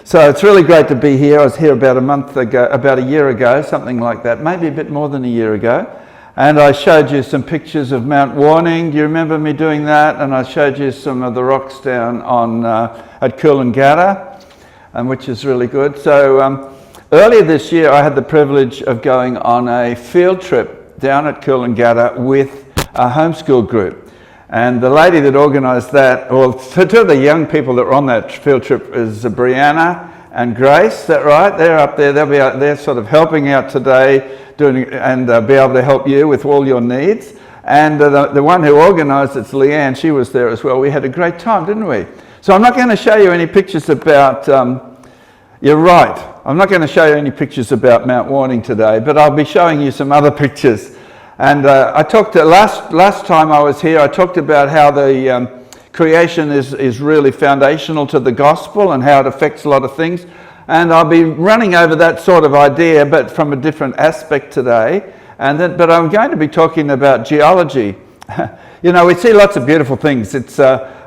So it's really great to be here. I was here about a year ago, something like that, maybe a bit more than a year ago. And I showed you some pictures of Mount Warning. Do you remember me doing that? And I showed you some of the rocks down at Coolangatta, which is really good. So earlier this year, I had the privilege of going on a field trip down at Coolangatta with a homeschool group. And the lady that organised that, well, two of the young people that were on that field trip is Brianna and Grace. Is that right? They're up there. They're sort of helping out today, and be able to help you with all your needs. And the one who organised it's Leanne. She was there as well. We had a great time, didn't we? So I'm not going to show you any pictures about. You're right. I'm not going to show you any pictures about Mount Warning today, but I'll be showing you some other pictures. And I talked last time I was here. I talked about how the creation is really foundational to the gospel and how it affects a lot of things. And I'll be running over that sort of idea, but from a different aspect today. But I'm going to be talking about geology. You know, we see lots of beautiful things.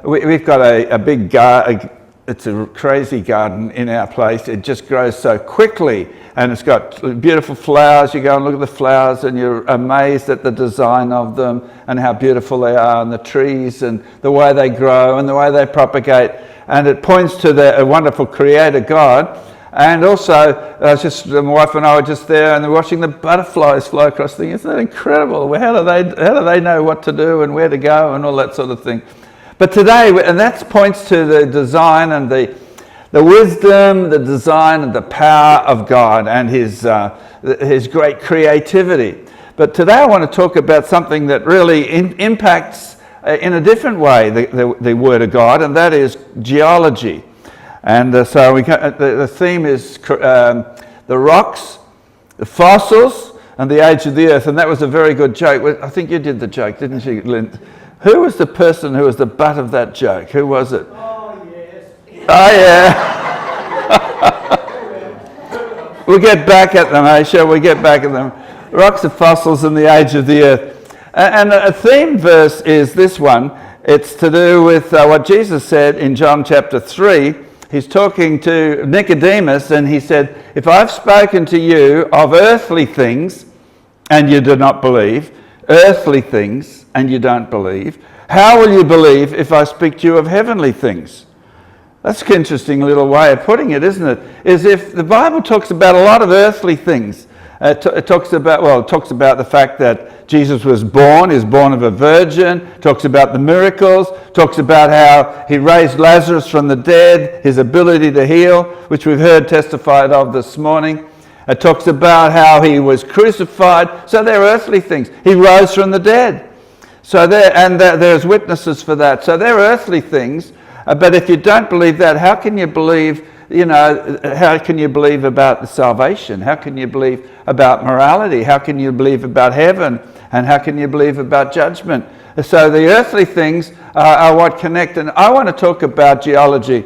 We've got a big garden. It's a crazy garden in our place. It just grows so quickly, and it's got beautiful flowers. You go and look at the flowers and you're amazed at the design of them and how beautiful they are, and the trees and the way they grow and the way they propagate. And it points to the wonderful creator God. And also, my wife and I were just there and they're watching the butterflies fly across the thing. Isn't that incredible? How do they know what to do and where to go and all that sort of thing? But today, and that points to the design and the wisdom, the design and the power of God and his great creativity. But today I want to talk about something that really impacts in a different way the Word of God, and that is geology. And so the theme is the rocks, the fossils, and the age of the earth. And that was a very good joke. I think you did the joke, didn't you, Lynn? Who was the person who was the butt of that joke? Who was it? Oh, yes. Oh, yeah. We'll get back at them, eh? Shall we get back at them? Rocks of fossils and the age of the earth. And a theme verse is this one. It's to do with what Jesus said in John chapter 3. He's talking to Nicodemus and he said, if I've spoken to you of earthly things and you do not believe, earthly things and you don't believe, how will you believe if I speak to you of heavenly things? That's an interesting little way of putting it, isn't it? Is if the Bible talks about a lot of earthly things. It talks about the fact that Jesus was born of a virgin, talks about the miracles, talks about how he raised Lazarus from the dead, his ability to heal, which we've heard testified of this morning. It talks about how he was crucified. So they're earthly things. He rose from the dead. So there's witnesses for that. So they're earthly things. But if you don't believe that, how can you believe, how can you believe about salvation? How can you believe about morality? How can you believe about heaven? And how can you believe about judgment? So the earthly things are what connect. And I want to talk about geology.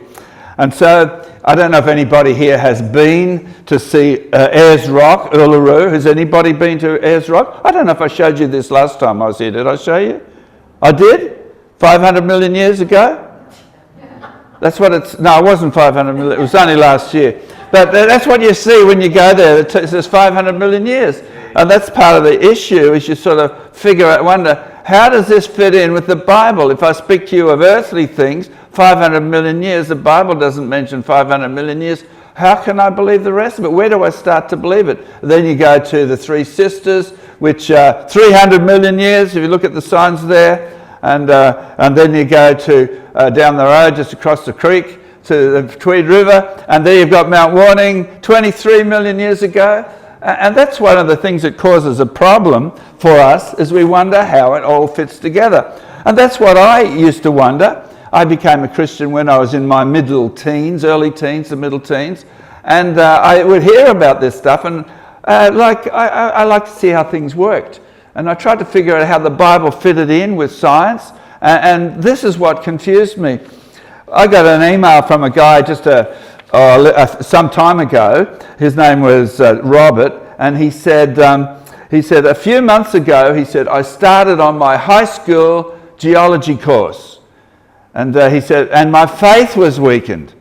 And so I don't know if anybody here has been to see Ayers Rock, Uluru. Has anybody been to Ayers Rock? I don't know if I showed you this last time I was here. Did I show you? I did? 500 million years ago? That's what it's... No, it wasn't 500 million. It was only last year. But that's what you see when you go there. It says 500 million years. And that's part of the issue, is you sort of wonder, how does this fit in with the Bible? If I speak to you of earthly things, 500 million years, the Bible doesn't mention 500 million years. How can I believe the rest of it? Where do I start to believe it? Then you go to the Three Sisters, which 300 million years, if you look at the signs there. And then you go to down the road, just across the creek, to the Tweed River. And there you've got Mount Warning, 23 million years ago. And that's one of the things that causes a problem for us, is we wonder how it all fits together. And that's what I used to wonder. I became a Christian when I was in my middle teens, early teens to middle teens. And I would hear about this stuff, and I like to see how things worked. And I tried to figure out how the Bible fitted in with science. And this is what confused me. I got an email from a guy just some time ago. His name was Robert, and he said a few months ago, he said, I started on my high school geology course. And he said, and my faith was weakened.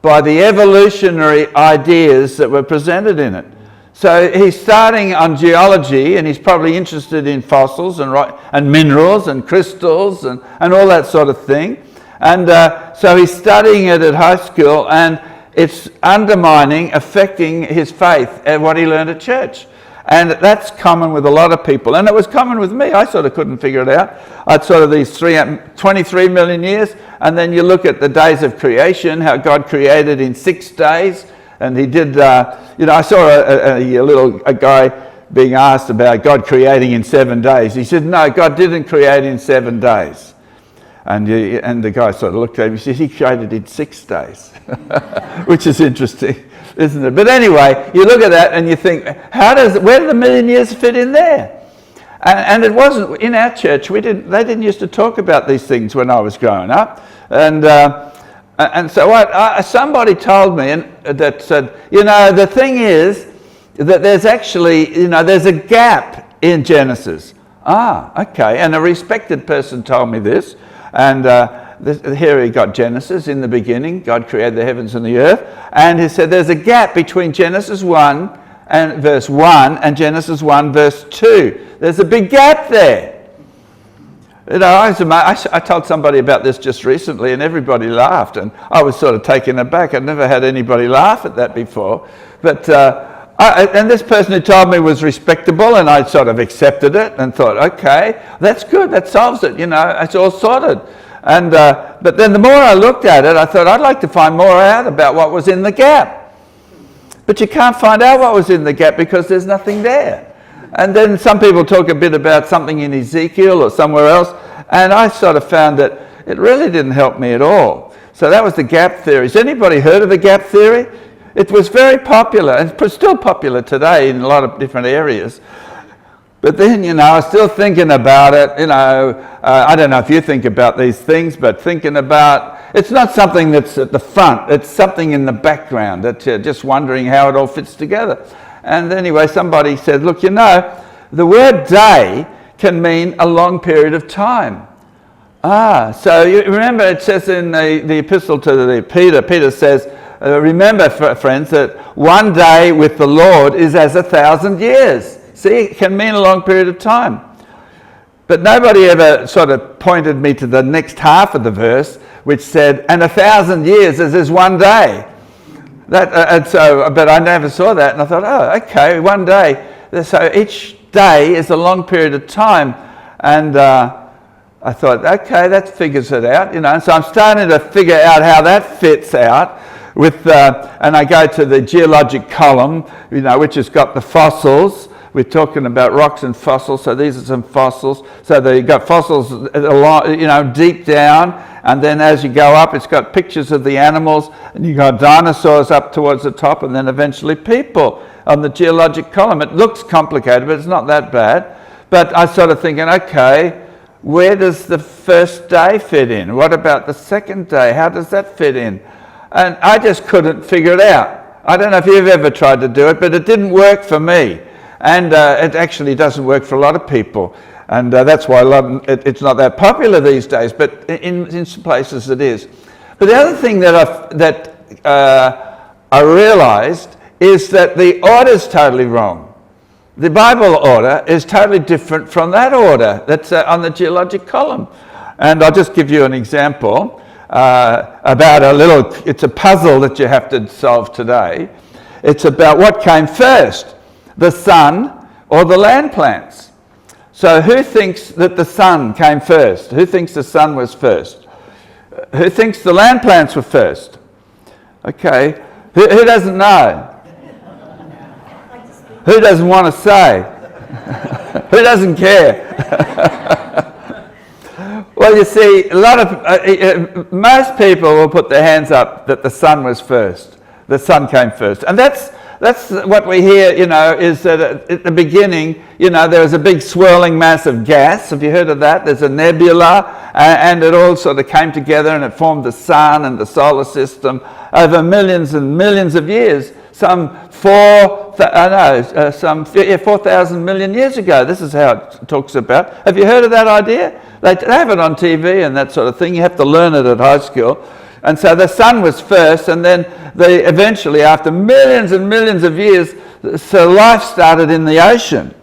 by the evolutionary ideas that were presented in it. So he's starting on geology, and he's probably interested in fossils and minerals and crystals and all that sort of thing. And so he's studying it at high school, and it's affecting his faith and what he learned at church. And that's common with a lot of people. And it was common with me. I sort of couldn't figure it out. I'd sort of these 23 million years, and then you look at the days of creation, how God created in 6 days. And he did, I saw a guy being asked about God creating in 7 days. He said, no, God didn't create in 7 days. And the guy sort of looked at him, he said, he created in 6 days, which is interesting, isn't it? But anyway, you look at that and you think, where do the million years fit in there? And it wasn't, in our church, they didn't used to talk about these things when I was growing up. And so somebody told me that said, the thing is that there's actually, there's a gap in Genesis. Okay. And a respected person told me this. And here he got Genesis in the beginning. God created the heavens and the earth. And he said there's a gap between Genesis 1 and verse 1 and Genesis 1 verse 2. There's a big gap there. I told somebody about this just recently, and everybody laughed, and I was sort of taken aback. I'd never had anybody laugh at that before. But and this person who told me was respectable, and I sort of accepted it and thought, okay, that's good, that solves it, it's all sorted. And but then the more I looked at it, I thought I'd like to find more out about what was in the gap. But you can't find out what was in the gap because there's nothing there. And then some people talk a bit about something in Ezekiel or somewhere else, and I sort of found that it really didn't help me at all. So that was the gap theory. Has anybody heard of the gap theory? It was very popular, and it's still popular today in a lot of different areas. But then, I was still thinking about it, I don't know if you think about these things, but thinking about, it's not something that's at the front, it's something in the background that you're just wondering how it all fits together. And anyway, somebody said, look, the word day can mean a long period of time. So you remember it says in the epistle to Peter says, remember, friends, that one day with the Lord is as 1,000 years. See, it can mean a long period of time. But nobody ever sort of pointed me to the next half of the verse, which said, and 1,000 years is one day. But I never saw that, and I thought, okay, one day. So each day is a long period of time, and I thought, okay, that figures it out, And so I'm starting to figure out how that fits out with, and I go to the geologic column, which has got the fossils. We're talking about rocks and fossils, so these are some fossils. So you've got fossils, deep down, and then as you go up, it's got pictures of the animals, and you've got dinosaurs up towards the top, and then eventually people on the geologic column. It looks complicated, but it's not that bad. But I started thinking, okay, where does the first day fit in? What about the second day? How does that fit in? And I just couldn't figure it out. I don't know if you've ever tried to do it, but it didn't work for me. And it actually doesn't work for a lot of people. And that's why it's not that popular these days, but in some places it is. But the other thing that I realized is that the order is totally wrong. The Bible order is totally different from that order that's on the geologic column. And I'll just give you an example about it's a puzzle that you have to solve today. It's about what came first, the sun or the land plants. So who thinks that the sun came first? Who thinks the sun was first? Who thinks the land plants were first? Okay. Who doesn't know? Who doesn't want to say? Who doesn't care? Well, you see, a lot of most people will put their hands up that the sun was first. The sun came first, and that's what we hear. Is that at the beginning, there was a big swirling mass of gas. Have you heard of that? There's a nebula, and it all sort of came together, and it formed the sun and the solar system over millions and millions of years. Some 4,000 million years ago. This is how it talks about. Have you heard of that idea? They have it on TV and that sort of thing. You have to learn it at high school. And so the sun was first, and then eventually, after millions and millions of years, so life started in the ocean.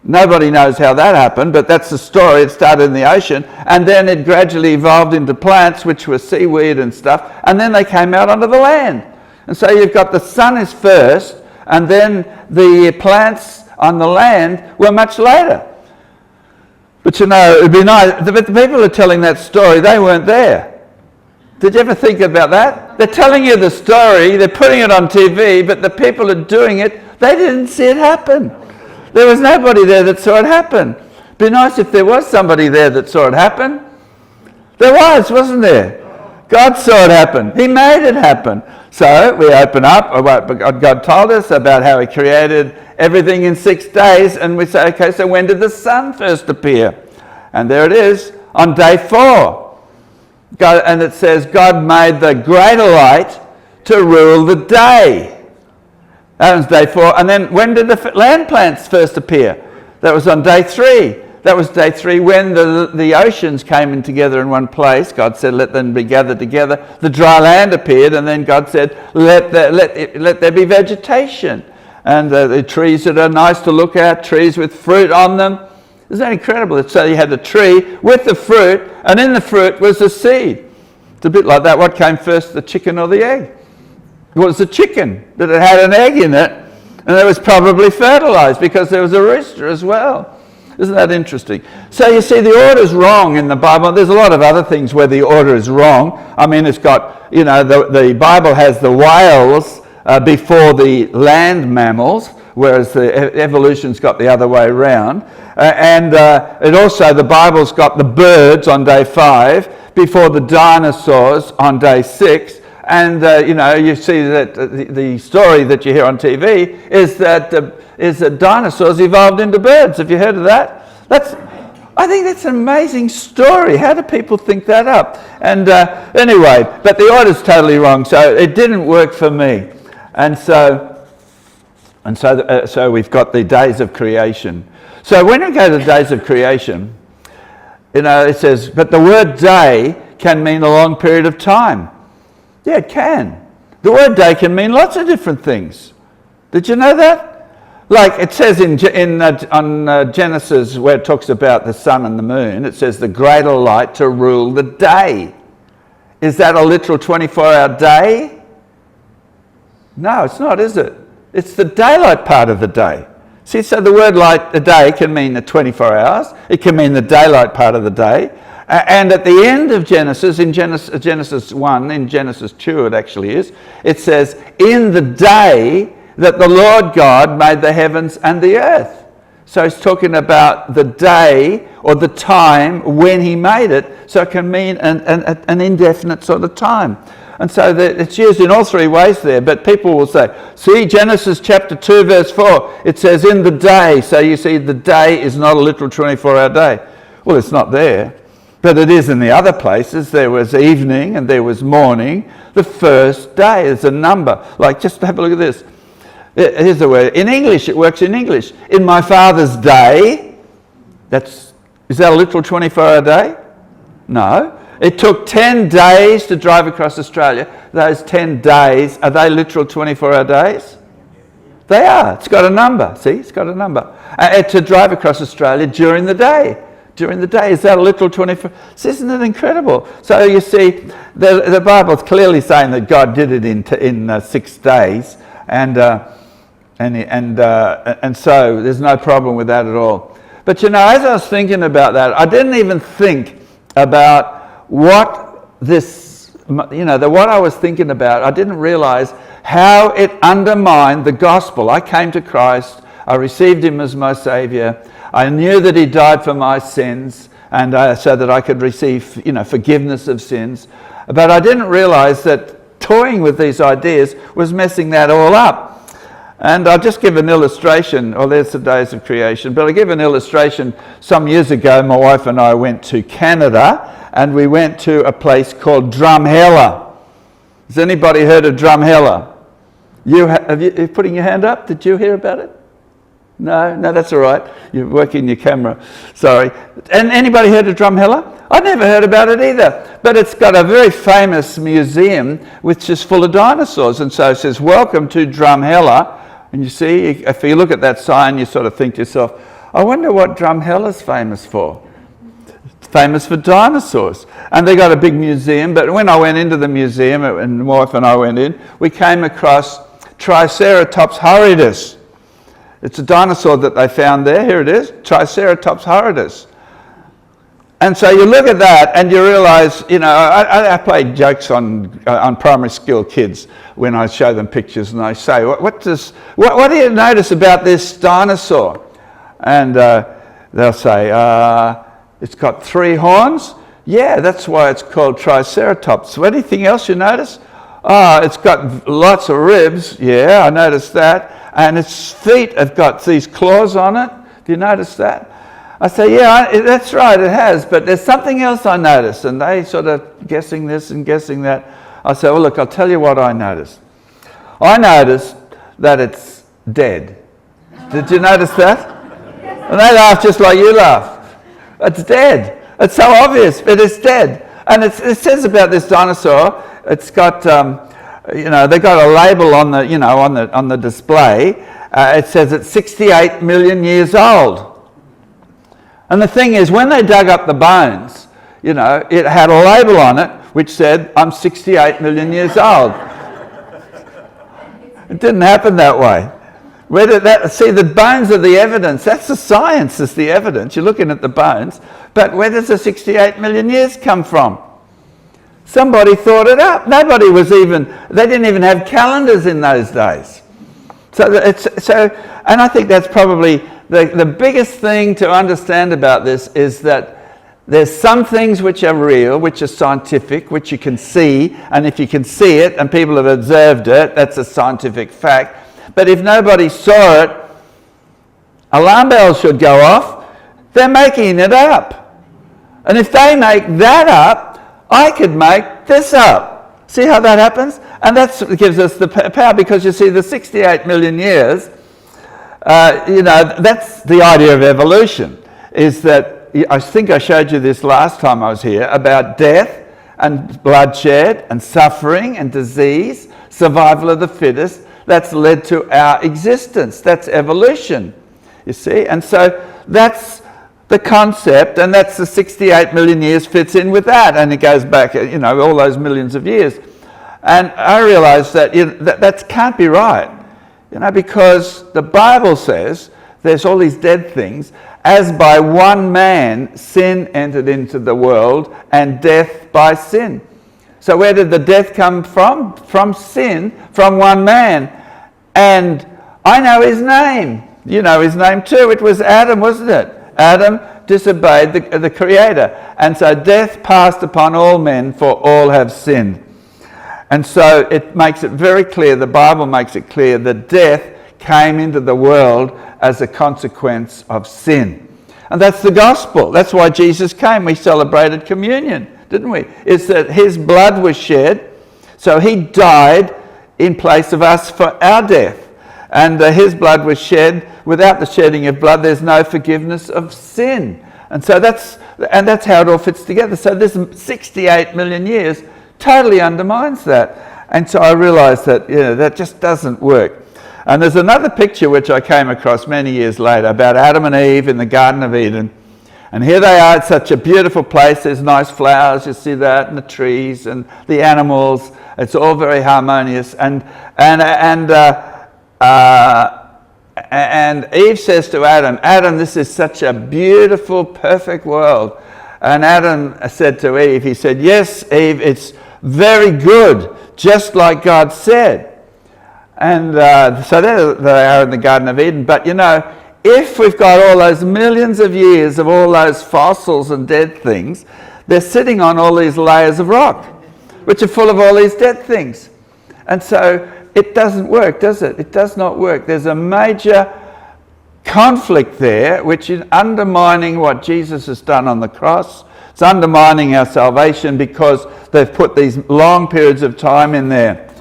Nobody knows how that happened, but that's the story. It started in the ocean, and then it gradually evolved into plants, which were seaweed and stuff, and then they came out onto the land. And so you've got the sun is first, and then the plants on the land were much later. But you know, it'd be nice, but the people who are telling that story, they weren't there. Did you ever think about that? They're telling you the story, they're putting it on TV, but the people who are doing it, they didn't see it happen. There was nobody there that saw it happen. It'd be nice if there was somebody there that saw it happen. There was, wasn't there? God saw it happen. He made it happen. So we open up what God told us about how He created everything in 6 days, and we say, okay, so when did the sun first appear? And there it is, on day 4. God, and it says, God made the greater light to rule the day. That was day 4. And then when did the land plants first appear? That was on day 3. That was day 3 when the oceans came in together in one place. God said, let them be gathered together. The dry land appeared, and then God said, let there be vegetation. And the trees that are nice to look at, trees with fruit on them. Isn't that incredible? So you had the tree with the fruit, and in the fruit was the seed. It's a bit like that. What came first, the chicken or the egg? It was the chicken, but it had an egg in it, and it was probably fertilized because there was a rooster as well. Isn't that interesting? So you see, the order's wrong in the Bible. There's a lot of other things where the order is wrong. I mean, it's got, you know, the Bible has the whales before the land mammals, whereas the evolution's got the other way around. It also, the Bible's got the birds on day 5 before the dinosaurs on day 6. And, you know, you see that the story that you hear on TV is that dinosaurs evolved into birds. Have you heard of that? I think that's an amazing story. How do people think that up? And anyway, but the order's totally wrong, so it didn't work for me. And so we've got the days of creation. So when we go to the days of creation, you know, it says, but the word day can mean a long period of time. Yeah, it can. The word day can mean lots of different things. Did you know that? Like it says on Genesis, where it talks about the sun and the moon, it says the greater light to rule the day. Is that a literal 24-hour day? No, it's not, is it? It's the daylight part of the day. See, so the word light, the day, can mean the 24 hours. It can mean the daylight part of the day. And at the end of Genesis, in Genesis 1, in Genesis 2 it actually is, it says, in the day that the Lord God made the heavens and the earth. So it's talking about the day or the time when He made it, so it can mean an indefinite sort of time. And so it's used in all 3 ways there, but people will say, see, Genesis chapter 2 verse 4, it says in the day, so you see the day is not a literal 24-hour day. Well, it's not there. But it is in the other places. There was evening and there was morning. The first day is a number. Like, just have a look at this. Here's the word. In English, it works in English. In my father's day, is that a literal 24-hour day? No. It took 10 days to drive across Australia. Those 10 days, are they literal 24-hour days? They are. It's got a number. See, it's got a number. To drive across Australia during the day. During the day, is that a literal 24? Isn't it incredible? So you see, the Bible's clearly saying that God did it in 6 days, and so there's no problem with that at all. But you know, as I was thinking about that, I didn't even think about what what I was thinking about. I didn't realize how it undermined the gospel. I came to Christ. I received Him as my Savior. I knew that He died for my sins, and so that I could receive, forgiveness of sins. But I didn't realize that toying with these ideas was messing that all up. And I'll just give an illustration. There's the days of creation. But I'll give an illustration. Some years ago, my wife and I went to Canada, and we went to a place called Drumheller. Has anybody heard of Drumheller? Are you putting your hand up? Did you hear about it? No, that's all right. You're working your camera. Sorry. And anybody heard of Drumheller? I'd never heard about it either. But it's got a very famous museum which is full of dinosaurs. And so it says, welcome to Drumheller. And you see, if you look at that sign, you sort of think to yourself, I wonder what Drumheller's famous for. It's famous for dinosaurs. And they got a big museum. But when I went into the museum, and my wife and I went in, we came across Triceratops horridus. It's a dinosaur that they found there. Here it is, Triceratops horridus. And so you look at that and you realise, I play jokes on primary school kids when I show them pictures, and I say, what do you notice about this dinosaur? And they'll say, it's got 3 horns. Yeah, that's why it's called Triceratops. Anything else you notice? It's got lots of ribs. Yeah, I noticed that. And its feet have got these claws on it. Do you notice that? I say, yeah, that's right, it has. But there's something else I noticed. And they sort of guessing this and guessing that. I say, well, look, I'll tell you what I noticed. I noticed that it's dead. Did you notice that? And they laugh just like you laugh. It's dead. It's so obvious, but it's dead. And it says about this dinosaur, it's got, they got a label on the, on the display. It says it's 68 million years old. And the thing is, when they dug up the bones, it had a label on it which said, I'm 68 million years old. It didn't happen that way. See, the bones are the evidence. That's the science, is the evidence. You're looking at the bones. But where does the 68 million years come from? Somebody thought it up. They didn't even have calendars in those days. And I think that's probably the biggest thing to understand about this, is that there's some things which are real, which are scientific, which you can see, and if you can see it and people have observed it, that's a scientific fact. But if nobody saw it, alarm bells should go off. They're making it up. And if they make that up, I could make this up. See how that happens? And that gives us the power, because you see, the 68 million years, that's the idea of evolution, is that, I think I showed you this last time I was here, about death and bloodshed and suffering and disease, survival of the fittest. That's led to our existence. That's evolution, you see. And so that's the concept, and that's the 68 million years fits in with that, and it goes back, all those millions of years. And I realised that that can't be right, because the Bible says there's all these dead things. As by one man sin entered into the world, and death by sin. So where did the death come from? From sin, from one man. And I know his name. You know his name too. It was Adam, wasn't it? Adam disobeyed the Creator. And so death passed upon all men, for all have sinned. And so it makes it very clear, the Bible makes it clear, that death came into the world as a consequence of sin. And that's the gospel. That's why Jesus came. We celebrated communion, didn't we? It's that his blood was shed, so he died in place of us for our death. And his blood was shed. Without the shedding of blood, there's no forgiveness of sin. And so that's how it all fits together. So this 68 million years totally undermines that. And so I realised that that just doesn't work. And there's another picture which I came across many years later about Adam and Eve in the Garden of Eden. And here they are, it's such a beautiful place. There's nice flowers, you see that, and the trees and the animals. It's all very harmonious. And Eve says to Adam, Adam, this is such a beautiful, perfect world. And Adam said to Eve, he said, yes, Eve, it's very good, just like God said. And so there they are in the Garden of Eden. But if we've got all those millions of years of all those fossils and dead things, they're sitting on all these layers of rock, which are full of all these dead things. And so it doesn't work, does it? It does not work. There's a major conflict there, which is undermining what Jesus has done on the cross. It's undermining our salvation because they've put these long periods of time in there.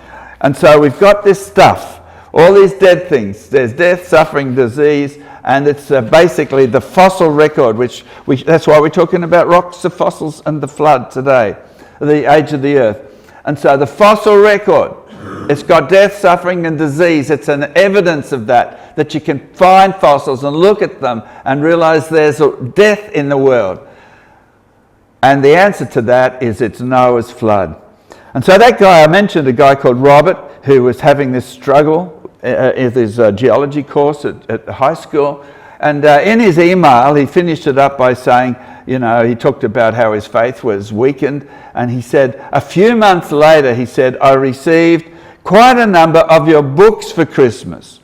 And so we've got this stuff All these dead things. There's death, suffering, disease, and it's basically the fossil record, that's why we're talking about rocks, the fossils, and the flood today, the age of the earth. And so the fossil record, it's got death, suffering, and disease. It's an evidence of that you can find fossils and look at them and realize there's a death in the world. And the answer to that is it's Noah's flood. And so that guy, I mentioned a guy called Robert, who was having this struggle in his geology course at high school. And in his email, he finished it up by saying, he talked about how his faith was weakened. And he said, a few months later, he said, I received quite a number of your books for Christmas.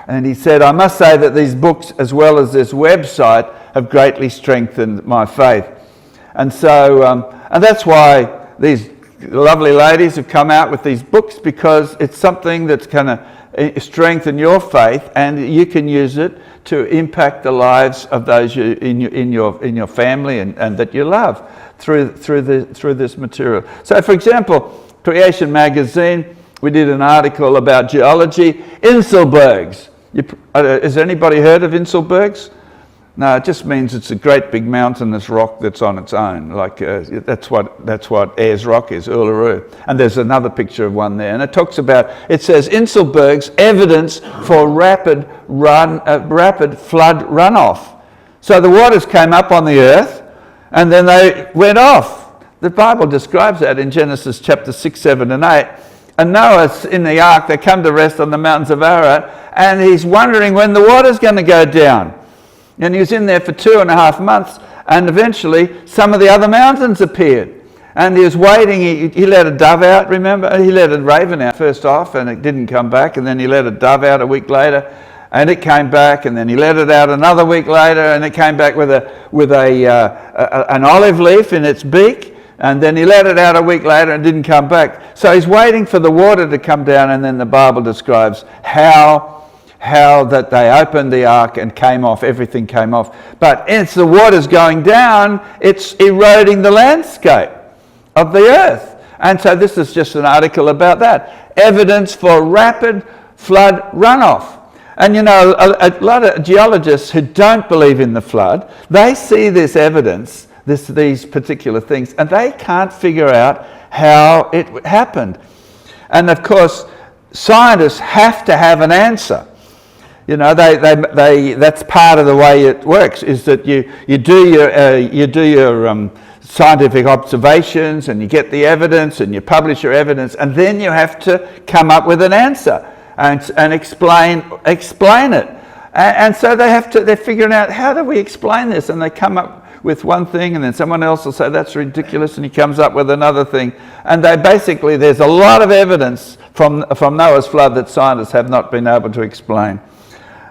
And he said, I must say that these books, as well as this website, have greatly strengthened my faith. And so, and that's why these lovely ladies have come out with these books, because it's something that's going to strengthen your faith, and you can use it to impact the lives of those in your family and that you love through this material. So, for example, Creation Magazine, we did an article about geology, Inselbergs. Has anybody heard of Inselbergs? No, it just means it's a great big mountainous rock that's on its own. Like that's what Ayers Rock is, Uluru. And there's another picture of one there, and it talks about. It says Inselberg's evidence for rapid flood runoff. So the waters came up on the earth, and then they went off. The Bible describes that in Genesis chapter 6, 7, and 8. And Noah's in the ark. They come to rest on the mountains of Ararat, and he's wondering when the water's going to go down. And he was in there for 2.5 months, and eventually some of the other mountains appeared. And he was waiting, he let a dove out, remember? He let a raven out first off, and it didn't come back, and then he let a dove out a week later, and it came back, and then he let it out another week later, and it came back with an olive leaf in its beak, and then he let it out a week later and didn't come back. So he's waiting for the water to come down, and then the Bible describes how that they opened the ark and came off, everything came off. But as the water's going down, it's eroding the landscape of the earth. And so this is just an article about that. Evidence for rapid flood runoff. And a lot of geologists who don't believe in the flood, they see this evidence, these particular things, and they can't figure out how it happened. And of course, scientists have to have an answer. That's part of the way it works, is that you do your scientific observations, and you get the evidence, and you publish your evidence, and then you have to come up with an answer and explain it. And so they're figuring out, how do we explain this? And they come up with one thing, and then someone else will say that's ridiculous, and he comes up with another thing. And there's a lot of evidence from Noah's flood that scientists have not been able to explain.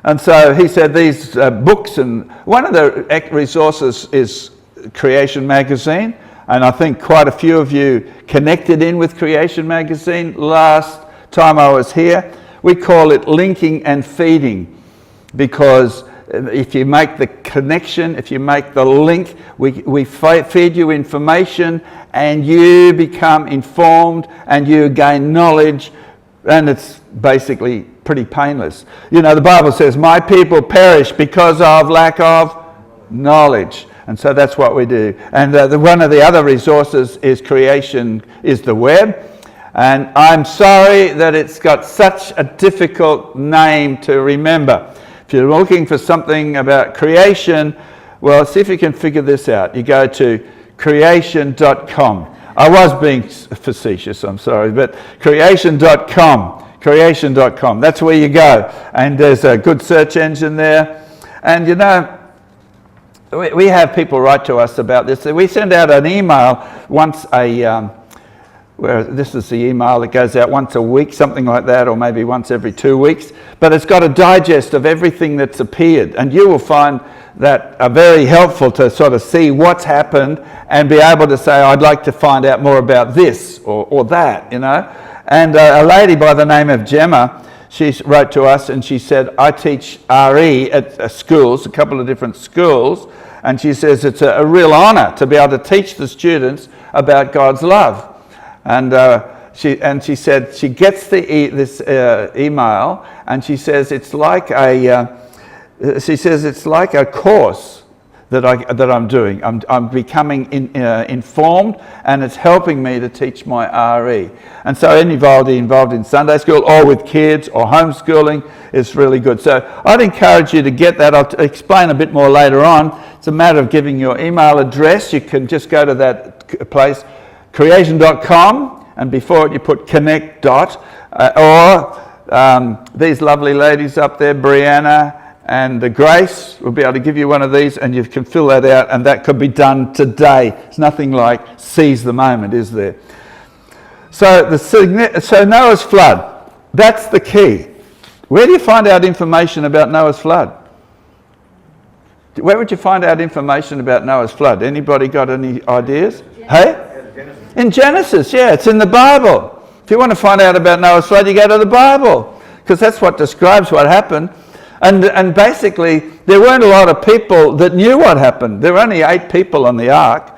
And so he said these books, and one of the resources is Creation Magazine, and I think quite a few of you connected in with Creation Magazine last time I was here. We call it linking and feeding, because if you make the connection, if you make the link, we feed you information, and you become informed, and you gain knowledge, and it's basically pretty painless. The Bible says, my people perish because of lack of knowledge. And so that's what we do. And one of the other resources is the web. And I'm sorry that it's got such a difficult name to remember. If you're looking for something about creation, well, see if you can figure this out. You go to creation.com. I was being facetious, I'm sorry, but creation.com. Creation.com. That's where you go. And there's a good search engine there. And we have people write to us about this. We send out an email where this is the email that goes out once a week, something like that, or maybe once every 2 weeks. But it's got a digest of everything that's appeared. And you will find that are very helpful to sort of see what's happened and be able to say, I'd like to find out more about this or that, And a lady by the name of Gemma, she wrote to us and she said, I teach RE at schools, a couple of different schools, and she says it's a real honour to be able to teach the students about God's love. And she said she gets this email, and she says it's like a course that I'm doing. I'm becoming informed, and it's helping me to teach my RE. And so anybody involved in Sunday school or with kids or homeschooling is really good. So I'd encourage you to get that. I'll explain a bit more later on. It's a matter of giving your email address. You can just go to that place, creation.com, and before it you put connect . Or these lovely ladies up there, Brianna and Grace, will be able to give you one of these, and you can fill that out, and that could be done today. It's nothing like seize the moment, is there? So Noah's flood, that's the key. Where do you find out information about Noah's flood? Where would you find out information about Noah's flood? Anybody got any ideas? Hey? In Genesis, yeah, it's in the Bible. If you want to find out about Noah's flood, you go to the Bible, because that's what describes what happened. And basically, there weren't a lot of people that knew what happened. There were only 8 people on the ark.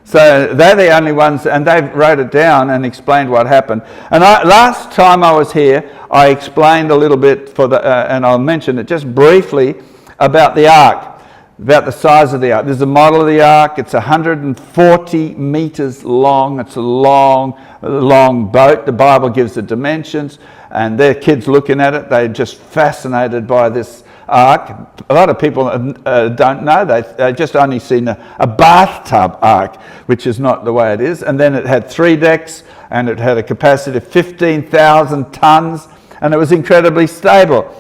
So they're the only ones, and they wrote it down and explained what happened. And last time I was here, I explained a little bit and I'll mention it just briefly, about the ark, about the size of the ark. There's a model of the ark. It's 140 meters long. It's a long boat. The Bible gives the dimensions, and their kids looking at it, they're just fascinated by this ark. A lot of people don't know. They've just only seen a bathtub ark, which is not the way it is. And then it had 3 decks, and it had a capacity of 15,000 tons, and it was incredibly stable.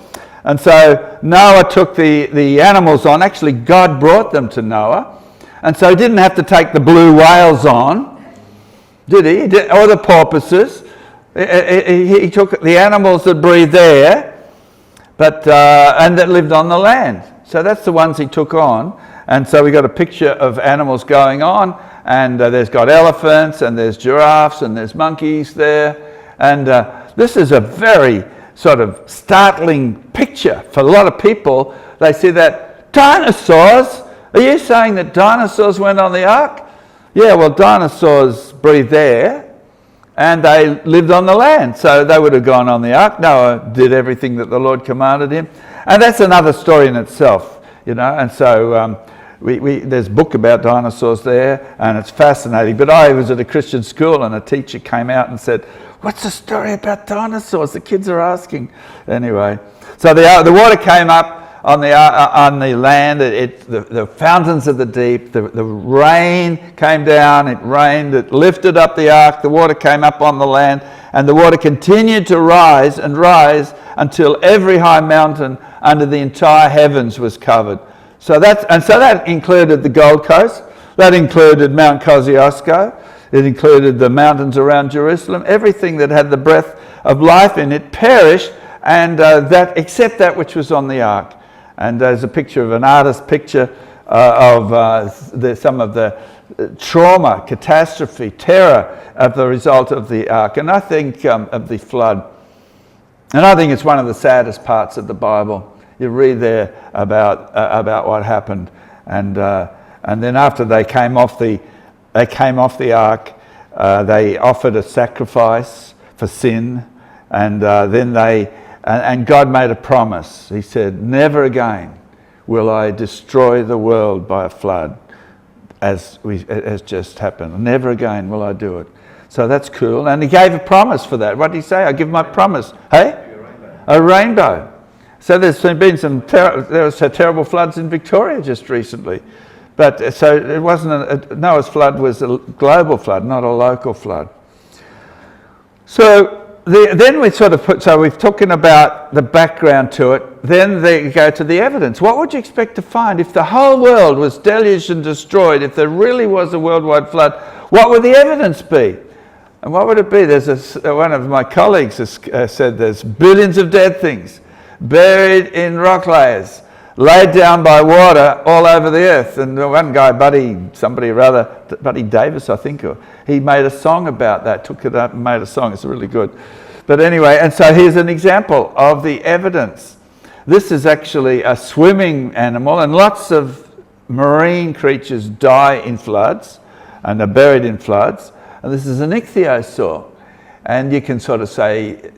And so Noah took the animals on. Actually, God brought them to Noah. And so he didn't have to take the blue whales on, did he? Or the porpoises. He took the animals that breathed air, and that lived on the land. So that's the ones he took on. And so we got a picture of animals going on, and there's got elephants, and there's giraffes, and there's monkeys there. And this is a very sort of startling picture for a lot of people. They see that dinosaurs. Are you saying that dinosaurs went on the ark? Yeah, well, dinosaurs breathed air, and they lived on the land, so they would have gone on the ark. Noah did everything that the Lord commanded him, and that's another story in itself, you know. And so there's a book about dinosaurs there, and it's fascinating. But I was at a Christian school, and a teacher came out and said, "What's the story about dinosaurs?" The kids are asking. Anyway, so the water came up on the land, the fountains of the deep, the rain came down, it rained, it lifted up the ark, the water came up on the land, and the water continued to rise and rise until every high mountain under the entire heavens was covered. So that included the Gold Coast, that included Mount Kosciuszko, it included the mountains around Jerusalem. Everything that had the breath of life in it perished, and except that which was on the ark. And there's a picture of an artist's picture of some of the trauma, catastrophe, terror of the result of the ark. And I think of the flood. And I think it's one of the saddest parts of the Bible. You read there about what happened. And then after they came off the ark, they offered a sacrifice for sin. And then God made a promise. He said, "Never again will I destroy the world by a flood, as just happened. Never again will I do it." So that's cool. And he gave a promise for that. What did he say? "I give my promise." Hey? A rainbow. So there's been there was terrible floods in Victoria just recently. But so it wasn't Noah's flood was a global flood, not a local flood. So then we sort of we've talking about the background to it, then they go to the evidence. What would you expect to find if the whole world was deluged and destroyed, if there really was a worldwide flood? What would the evidence be? And what would it be? One of my colleagues has said there's billions of dead things buried in rock layers, laid down by water all over the earth. And one guy, Buddy Davis, I think, he made a song about that, took it up and made a song. It's really good. But anyway, and so here's an example of the evidence. This is actually a swimming animal, and lots of marine creatures die in floods and are buried in floods. And this is an ichthyosaur. and you can sort of say,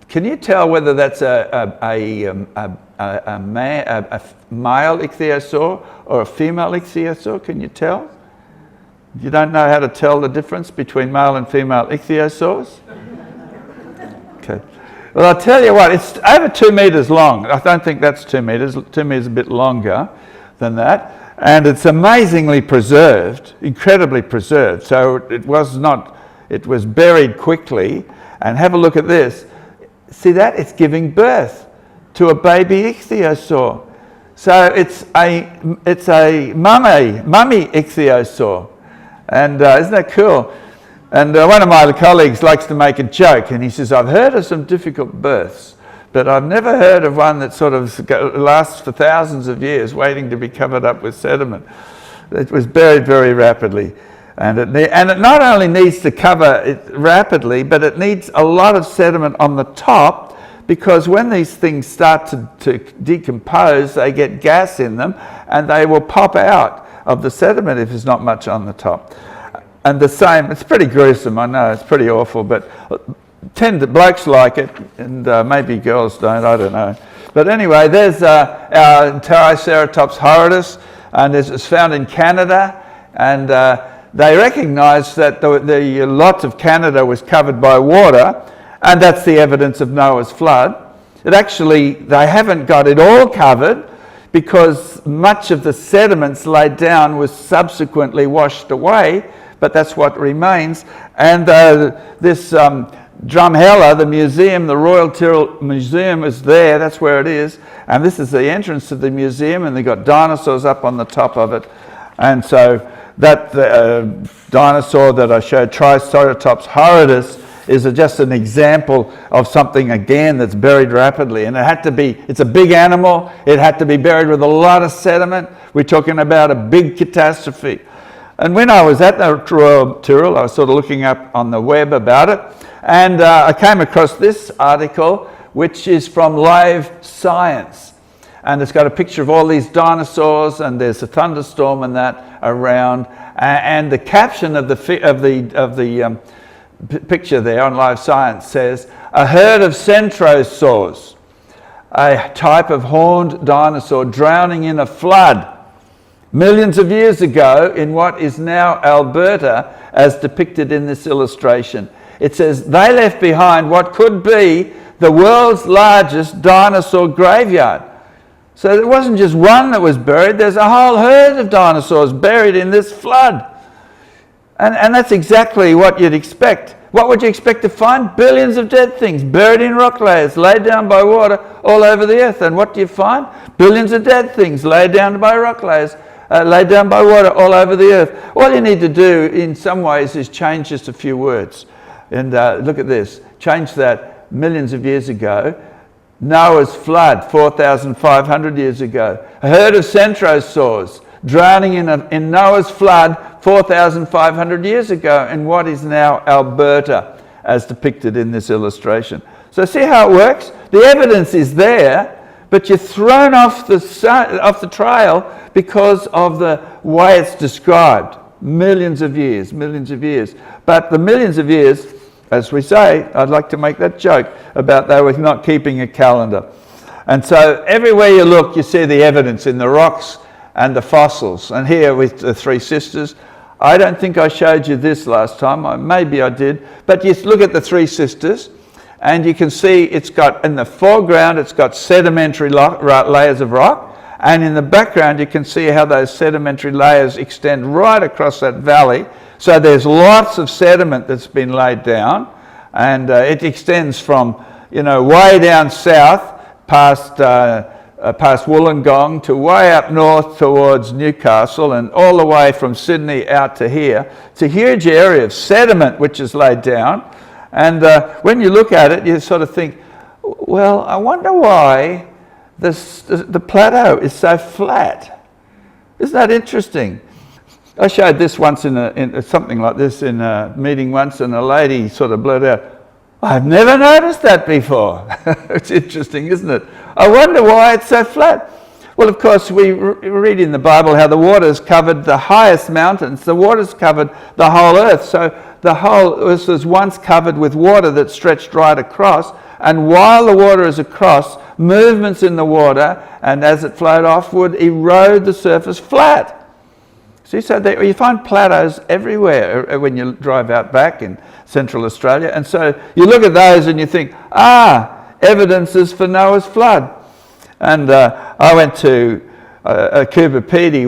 can you tell whether that's a male ichthyosaur or a female ichthyosaur? Can you tell? You don't know how to tell the difference between male and female ichthyosaurs? Okay. Well, I'll tell you what, it's over 2 meters long. I don't think that's 2 meters. 2 meters is a bit longer than that. And it's amazingly preserved, incredibly preserved. So it was buried quickly. And have a look at this. See that? It's giving birth to a baby ichthyosaur. So it's a mummy ichthyosaur. And isn't that cool? And one of my colleagues likes to make a joke, and he says, I've heard of some difficult births, but I've never heard of one that sort of lasts for thousands of years waiting to be covered up with sediment. It was buried very rapidly. And it not only needs to cover it rapidly, but it needs a lot of sediment on the top, because when these things start to decompose, they get gas in them and they will pop out of the sediment if there's not much on the top. And the same, it's pretty gruesome, I know, it's pretty awful, but blokes like it, and maybe girls don't, I don't know. But anyway, there's our Triceratops horridus, and it's found in Canada, and they recognised that the lot of Canada was covered by water, and that's the evidence of Noah's flood. They haven't got it all covered, because much of the sediments laid down was subsequently washed away, but that's what remains. And this Drumheller, the museum, the Royal Tyrrell Museum is there, that's where it is, and this is the entrance to the museum, and they've got dinosaurs up on the top of it. And so that dinosaur that I showed, Triceratops horridus, is just an example of something, again, that's buried rapidly. And it's a big animal, it had to be buried with a lot of sediment. We're talking about a big catastrophe. And when I was at the Royal Tyrrell, I was sort of looking up on the web about it, and I came across this article, which is from Live Science. And it's got a picture of all these dinosaurs, and there's a thunderstorm and that around. And the caption of the picture there on Live Science says, "A herd of centrosaurs, a type of horned dinosaur, drowning in a flood millions of years ago in what is now Alberta, as depicted in this illustration." It says, they left behind what could be the world's largest dinosaur graveyard. So there wasn't just one that was buried, there's a whole herd of dinosaurs buried in this flood. And that's exactly what you'd expect. What would you expect to find? Billions of dead things buried in rock layers, laid down by water all over the earth. And what do you find? Billions of dead things laid down by rock layers, laid down by water all over the earth. All you need to do in some ways is change just a few words. And look at this. Change that millions of years ago. Noah's flood, 4,500 years ago. A herd of centrosaurs drowning in Noah's flood 4,500 years ago in what is now Alberta, as depicted in this illustration. So see how it works? The evidence is there, but you're thrown off the trail because of the way it's described. Millions of years. But the millions of years, as we say, I'd like to make that joke about they were not keeping a calendar. And so everywhere you look, you see the evidence in the rocks and the fossils. And here with the three sisters, I don't think I showed you this last time, maybe I did, but you look at the three sisters and you can see it's got, in the foreground, it's got sedimentary layers of rock, and in the background you can see how those sedimentary layers extend right across that valley. So there's lots of sediment that's been laid down, and it extends from, way down south past Wollongong to way up north towards Newcastle, and all the way from Sydney out to here. It's a huge area of sediment which is laid down, and when you look at it, you sort of think, well, I wonder why the plateau is so flat. Isn't that interesting? I showed this once in something like this in a meeting once, and a lady sort of blurted out, "I've never noticed that before." It's interesting, isn't it? I wonder why it's so flat. Well, of course, we read in the Bible how the waters covered the highest mountains. The waters covered the whole earth. So this was once covered with water that stretched right across, and while the water is across, movements in the water, and as it flowed off, would erode the surface flat. See, so you find plateaus everywhere when you drive out back in Central Australia, and so you look at those and you think, evidences for Noah's flood. And I went to Cooper Pedy,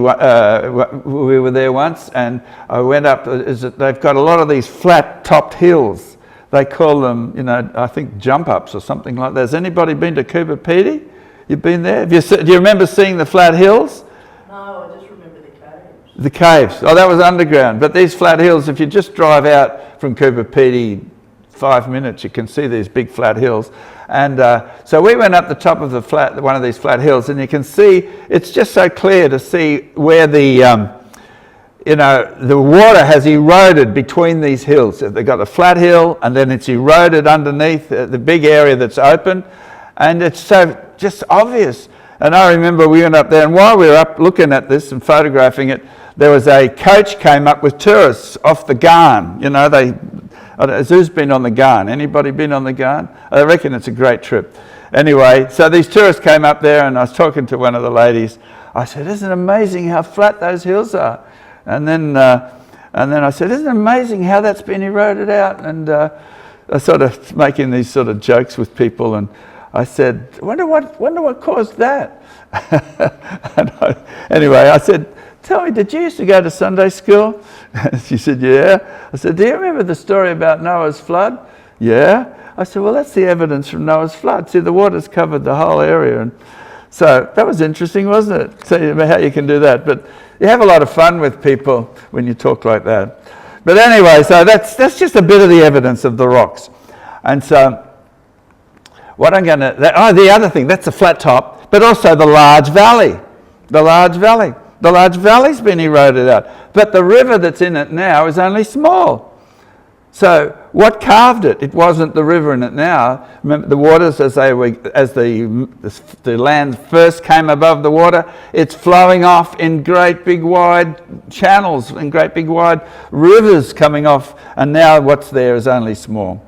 we were there once, and I went up, they've got a lot of these flat-topped hills. They call them, I think jump-ups or something like that. Has anybody been to Cooper Pedy? You've been there? Do you remember seeing the flat hills? No, I just remember the caves. The caves. Oh, that was underground. But these flat hills, if you just drive out from Cooper Pedy 5 minutes, you can see these big flat hills. And so we went up the top of one of these flat hills, and you can see, it's just so clear to see where the water has eroded between these hills. They've got a flat hill, and then it's eroded underneath the big area that's open, and it's so just obvious. And I remember we went up there, and while we were up looking at this and photographing it, there was a coach came up with tourists off the Ghan. Who's been on the Ghan? Anybody been on the Ghan? I reckon it's a great trip. Anyway, so these tourists came up there, and I was talking to one of the ladies. I said, "Isn't it amazing how flat those hills are?" And then I said, "Isn't it amazing how that's been eroded out?" And I sort of making these sort of jokes with people, and I said, "Wonder what caused that?" Anyway, I said, "Tell me, did you used to go to Sunday school?" She said, "Yeah." I said, "Do you remember the story about Noah's flood?" "Yeah." I said, "Well, that's the evidence from Noah's flood. See, the water's covered the whole area." And so that was interesting, wasn't it? So how you can do that. But you have a lot of fun with people when you talk like that. But anyway, so that's just a bit of the evidence of the rocks. And so what I'm going to... the other thing, that's a flat top, but also the large valley. The large valley. The large valley's been eroded out, but the river that's in it now is only small. So what carved it? It wasn't the river in it now. Remember the waters as the land first came above the water, it's flowing off in great big wide channels, in great big wide rivers coming off, and now what's there is only small.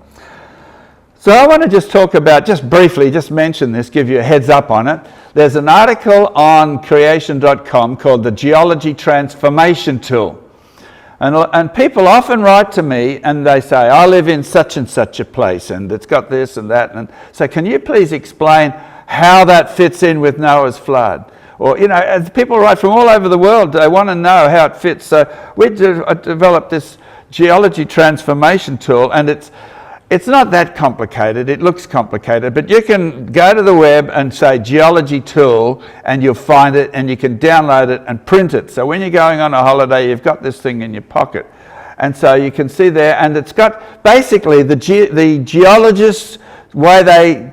So I want to just talk about, just briefly, just mention this, give you a heads up on it. There's an article on creation.com called the Geology Transformation Tool. And people often write to me and they say, "I live in such and such a place and it's got this and that." And so can you please explain how that fits in with Noah's flood? Or, as people write from all over the world, they want to know how it fits. So we developed this Geology Transformation Tool, and it's not that complicated. It looks complicated, but you can go to the web and say Geology Tool and you'll find it, and you can download it and print it. So when you're going on a holiday, you've got this thing in your pocket. And so you can see there, and it's got basically the geologists' way they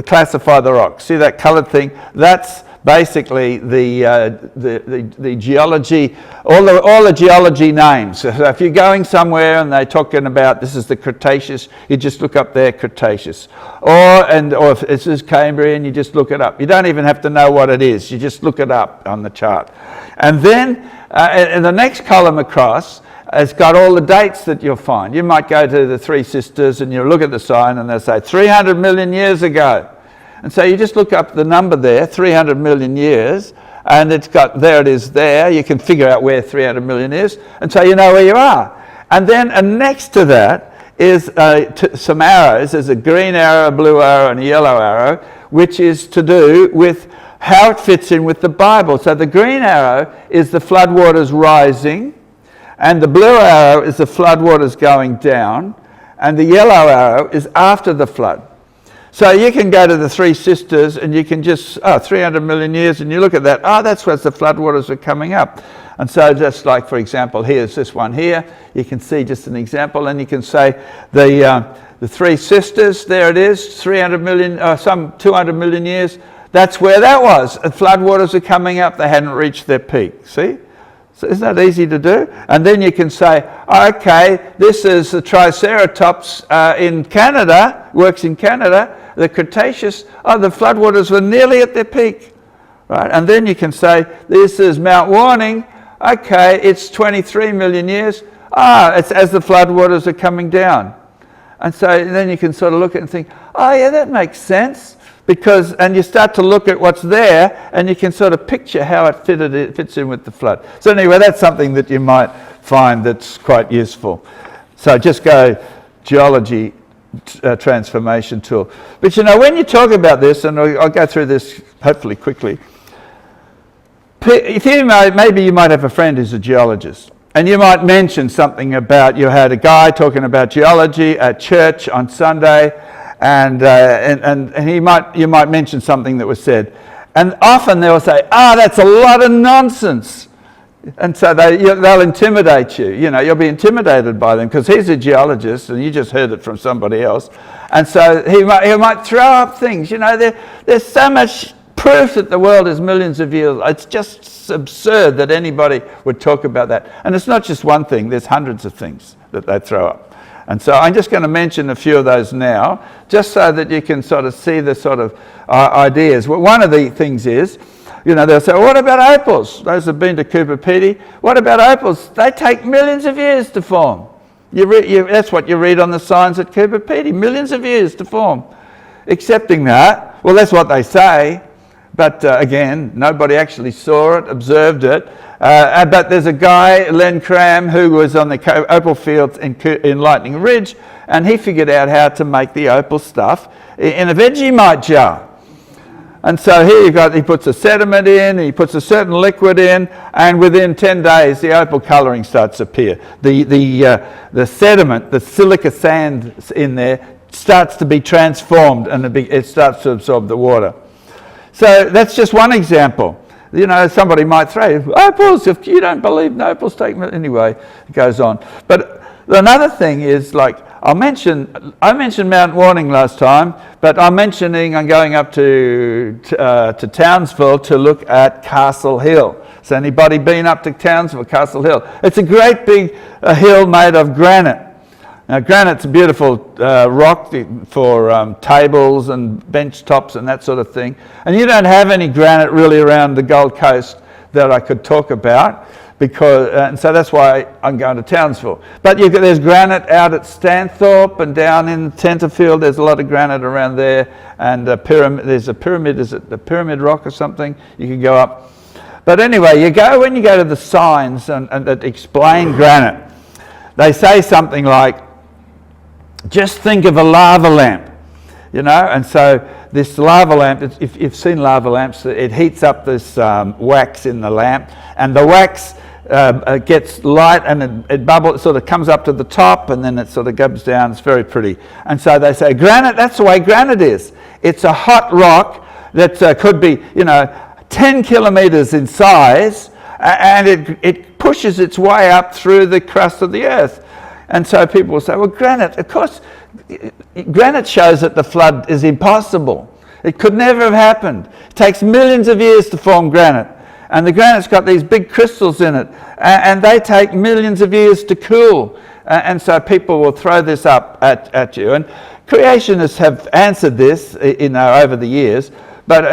classify the rocks. See that coloured thing? That's basically the geology, all the geology names. So if you're going somewhere and they're talking about this is the Cretaceous, you just look up there Cretaceous, or if this is Cambrian, you just look it up. You don't even have to know what it is. You just look it up on the chart, and then in the next column across, it's got all the dates that you'll find. You might go to the Three Sisters and you look at the sign and they'll say 300 million years ago. And so you just look up the number there, 300 million years, and it's got, there it is there. You can figure out where 300 million is, and so you know where you are. And then next to that is some arrows. There's a green arrow, a blue arrow, and a yellow arrow, which is to do with how it fits in with the Bible. So the green arrow is the floodwaters rising, and the blue arrow is the floodwaters going down, and the yellow arrow is after the flood. So you can go to the Three Sisters and you can just, 300 million years, and you look at that, that's where the floodwaters are coming up. And so just like, for example, here's this one here, you can see just an example, and you can say the Three Sisters, there it is, 300 million, some 200 million years, that's where that was. The floodwaters are coming up, they hadn't reached their peak, see? So isn't that easy to do? And then you can say, okay, this is the Triceratops in Canada, works in Canada, the Cretaceous, the floodwaters were nearly at their peak, right? And then you can say, this is Mount Warning, okay, it's 23 million years, It's as the floodwaters are coming down. And so then you can sort of look at it and think, oh yeah, that makes sense. And you start to look at what's there, and you can sort of picture how it fits in with the flood. So anyway, that's something that you might find that's quite useful. So just go Geology transformation tool. But when you talk about this, and I'll go through this hopefully quickly, maybe you might have a friend who's a geologist, and you might mention something about, you had a guy talking about geology at church on Sunday, and you might mention something that was said, and often they'll say, that's a lot of nonsense. And so they'll intimidate you. You'll be intimidated by them because he's a geologist and you just heard it from somebody else. And so he might throw up things. There's so much proof that the world is millions of years. It's just absurd that anybody would talk about that. And it's not just one thing. There's hundreds of things that they throw up. And so I'm just going to mention a few of those now, just so that you can sort of see the sort of ideas. Well, one of the things is, they'll say, what about opals? Those have been to Cooper Pedy. What about opals? They take millions of years to form. That's what you read on the signs at Cooper Pedy, millions of years to form. Accepting that, well, that's what they say. But again, nobody actually saw it, observed it. But there's a guy, Len Cram, who was on the opal fields in Lightning Ridge, and he figured out how to make the opal stuff in a Vegemite jar. And so here he puts a sediment in, he puts a certain liquid in, and within 10 days the opal colouring starts to appear. The sediment, the silica sand in there, starts to be transformed, and it starts to absorb the water. So that's just one example. Somebody might throw, opals, if you don't believe in opals, anyway, it goes on. But another thing is, I mentioned Mount Warning last time, but I'm going up to Townsville to look at Castle Hill. Has anybody been up to Townsville, Castle Hill? It's a great big hill made of granite. Now, granite's a beautiful rock for tables and bench tops and that sort of thing. And you don't have any granite really around the Gold Coast that I could talk about. And so that's why I'm going to Townsville. But there's granite out at Stanthorpe and down in Tenterfield. There's a lot of granite around there. And there's a pyramid. Is it the Pyramid Rock or something? You can go up. But anyway, when you go to the signs and that explain granite, they say something like, just think of a lava lamp. And so this lava lamp, if you've seen lava lamps, it heats up this wax in the lamp, and the wax gets light and it bubbles, it sort of comes up to the top, and then it sort of goes down. It's very pretty. And so they say granite, that's the way granite is. It's a hot rock that could be 10 kilometers in size, and it pushes its way up through the crust of the earth. And so people will say, well, granite, of course, granite shows that the flood is impossible. It could never have happened. It takes millions of years to form granite. And the granite's got these big crystals in it, and they take millions of years to cool. And so people will throw this up at you. And creationists have answered this over the years, but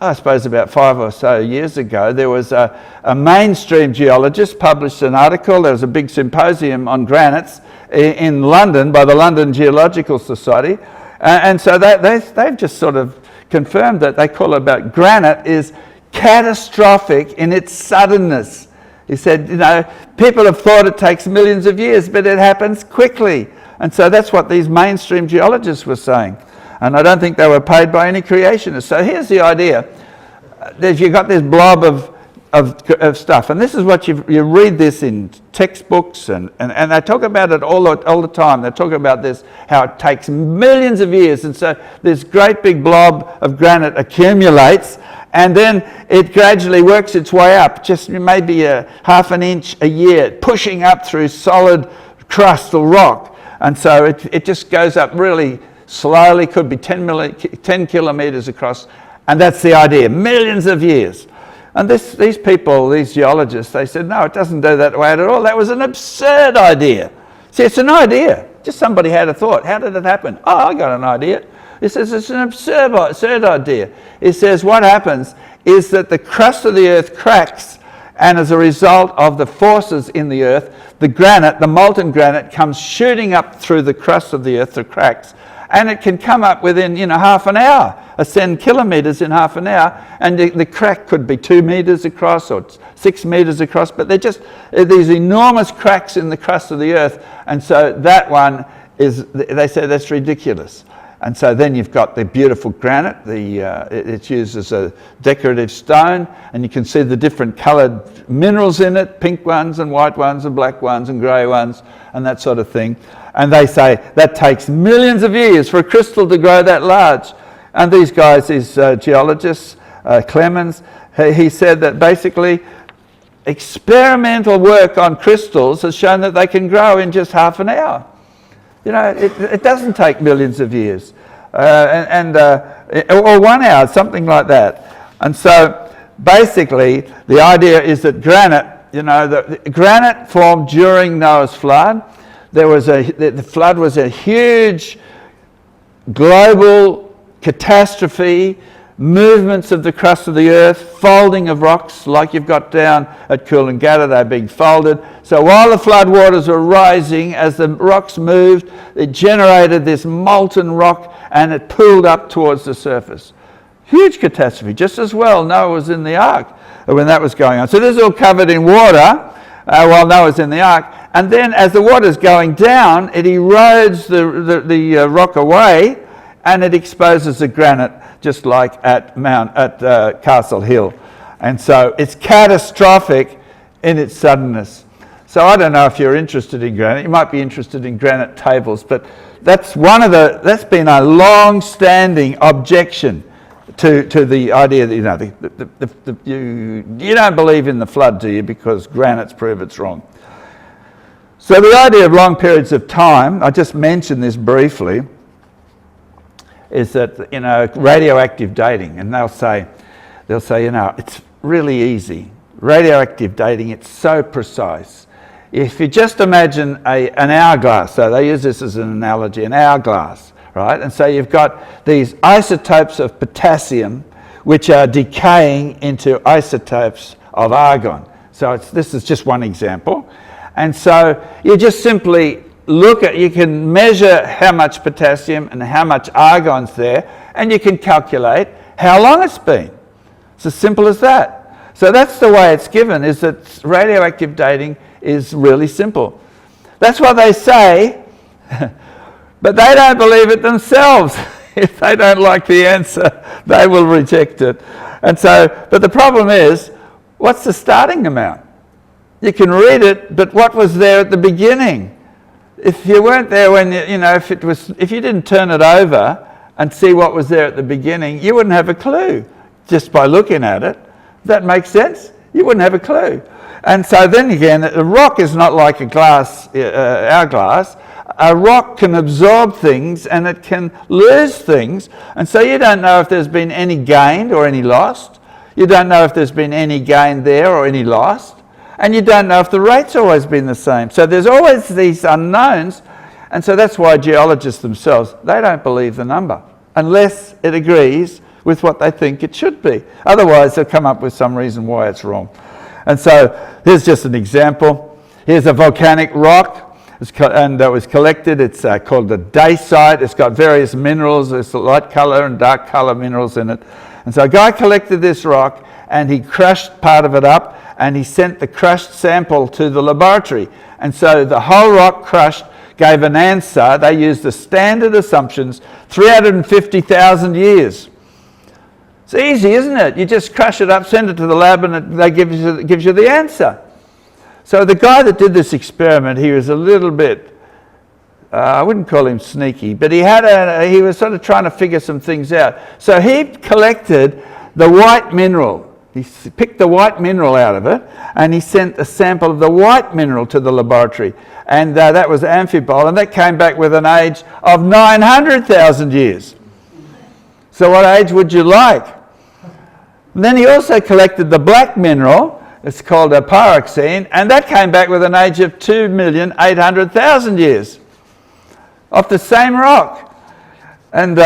I suppose about 5 or so years ago, there was a mainstream geologist published an article. There was a big symposium on granites in London by the London Geological Society. And so they've just sort of confirmed that they call it about granite is catastrophic in its suddenness. He said, people have thought it takes millions of years, but it happens quickly. And so that's what these mainstream geologists were saying. And I don't think they were paid by any creationists. So here's the idea. You've got this blob of stuff. And this is what you read this in textbooks. And they talk about it all the time. They talk about this, how it takes millions of years. And so this great big blob of granite accumulates. And then it gradually works its way up, just maybe a half an inch a year, pushing up through solid crust or rock. And so it just goes up really slowly, could be 10 kilometers across, and that's the idea, millions of years. And these people, these geologists, they said, no, it doesn't do that way at all. That was an absurd idea. See, it's an idea. Just somebody had a thought. How did it happen? Oh, I got an idea. It says it's an absurd idea. It says what happens is that the crust of the earth cracks, and as a result of the forces in the earth, the granite, the molten granite, comes shooting up through the crust of the earth, the cracks, and it can come up within, half an hour, ascend kilometres in half an hour, and the crack could be 2 metres across or 6 metres across, but they're just these enormous cracks in the crust of the earth, and so that one is, they say that's ridiculous. And so then you've got the beautiful granite, it's used as a decorative stone, and you can see the different coloured minerals in it, pink ones and white ones and black ones and grey ones and that sort of thing. And they say that takes millions of years for a crystal to grow that large. And these guys, these geologists, Clemens, he said that basically experimental work on crystals has shown that they can grow in just half an hour. It doesn't take millions of years, or 1 hour, something like that. And so basically the idea is that granite, the granite formed during Noah's flood. The flood was a huge global catastrophe, movements of the crust of the earth, folding of rocks like you've got down at Coolangatta, they're being folded. So while the flood waters were rising, as the rocks moved, it generated this molten rock and it pulled up towards the surface. Huge catastrophe. Just as well Noah was in the ark when that was going on. So this is all covered in water while Noah's in the ark. And then as the water's going down, it erodes the rock away and it exposes the granite, just like at Castle Hill. And so it's catastrophic in its suddenness. So I don't know if you're interested in granite. You might be interested in granite tables, but that's been a long-standing objection to the idea that you don't believe in the flood, do you? Because granites prove it's wrong. So the idea of long periods of time, I just mentioned this briefly, is that, radioactive dating, and they'll say, it's really easy. Radioactive dating, it's so precise. If you just imagine an hourglass, so they use this as an analogy, an hourglass, right? And so you've got these isotopes of potassium, which are decaying into isotopes of argon. So this is just one example. And so you just simply you can measure how much potassium and how much argon's there, and you can calculate how long it's been. It's as simple as that. So that's the way it's given, is that radioactive dating is really simple. That's what they say, but they don't believe it themselves. If they don't like the answer, they will reject it. And so, but the problem is, what's the starting amount? You can read it, but what was there at the beginning? If you weren't there when, if you didn't turn it over and see what was there at the beginning, you wouldn't have a clue just by looking at it. Does that make sense? You wouldn't have a clue. And so then again, a rock is not like a hourglass. A rock can absorb things and it can lose things. And so you don't know if there's been any gained or any lost. You don't know if there's been any gained there or any lost. And you don't know if the rate's always been the same. So there's always these unknowns. And so that's why geologists themselves, they don't believe the number unless it agrees with what they think it should be. Otherwise, they'll come up with some reason why it's wrong. And so here's just an example. Here's a volcanic rock, and that was collected. It's called the dacite. It's got various minerals. There's light colour and dark colour minerals in it. And so a guy collected this rock, and he crushed part of it up, and he sent the crushed sample to the laboratory. And so the whole rock crushed gave an answer. They used the standard assumptions, 350,000 years. It's easy, isn't it? You just crush it up, send it to the lab, and they gives you the answer. So the guy that did this experiment, he was a little bit, I wouldn't call him sneaky, but he was sort of trying to figure some things out. So he collected the white mineral. He picked the white mineral out of it, and he sent a sample of the white mineral to the laboratory. And that was amphibole, and that came back with an age of 900,000 years. So what age would you like? And then he also collected the black mineral. It's called a pyroxene, and that came back with an age of 2,800,000 years off the same rock. And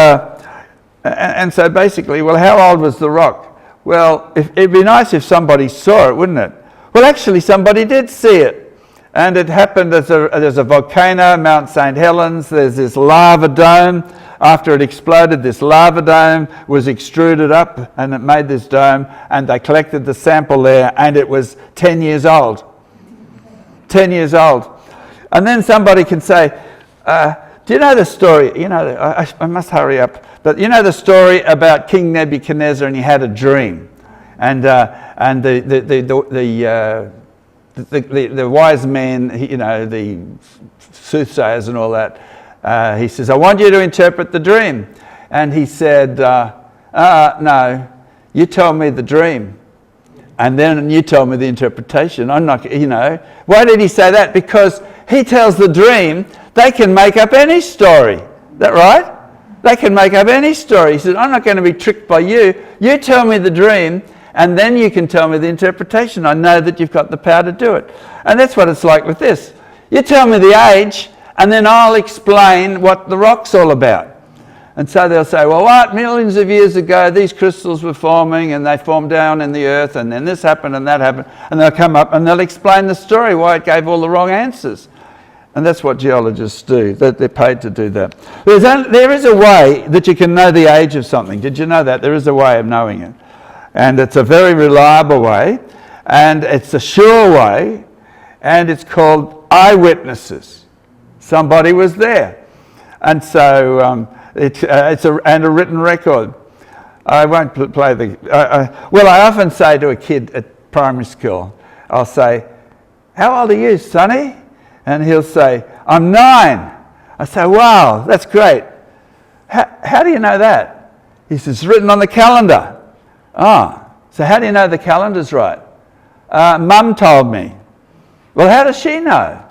so basically, well, how old was the rock? Well, it'd be nice if somebody saw it, wouldn't it? Well, actually, somebody did see it. And it happened there's a volcano, Mount St. Helens. There's this lava dome. After it exploded, this lava dome was extruded up and it made this dome. And they collected the sample there and it was 10 years old. 10 years old. And then somebody can say, do you know the story? You know, I must hurry up. But you know the story about King Nebuchadnezzar, and he had a dream. And the wise men, you know, the soothsayers and all that, he says, I want you to interpret the dream. And he said, no, you tell me the dream. And then you tell me the interpretation. I'm not, you know. Why did he say that? Because he tells the dream, they can make up any story. Is that right? They can make up any story. He says, I'm not going to be tricked by you. You tell me the dream, and then you can tell me the interpretation. I know that you've got the power to do it. And that's what it's like with this. You tell me the age, and then I'll explain what the rock's all about. And so they'll say, well, what, millions of years ago, these crystals were forming, and they formed down in the earth, and then this happened and that happened. And they'll come up and they'll explain the story, why it gave all the wrong answers. And that's what geologists do. They're paid to do that. There is a way that you can know the age of something. Did you know that? There is a way of knowing it. And it's a very reliable way, and it's a sure way, and it's called eyewitnesses. Somebody was there. And so it's a written record. I won't play the... well, I often say to a kid at primary school, I'll say, how old are you, Sonny? And he'll say, I'm 9. I say, wow, that's great. How do you know that? He says, it's written on the calendar. Ah, so how do you know the calendar's right? Mum told me. Well, how does she know?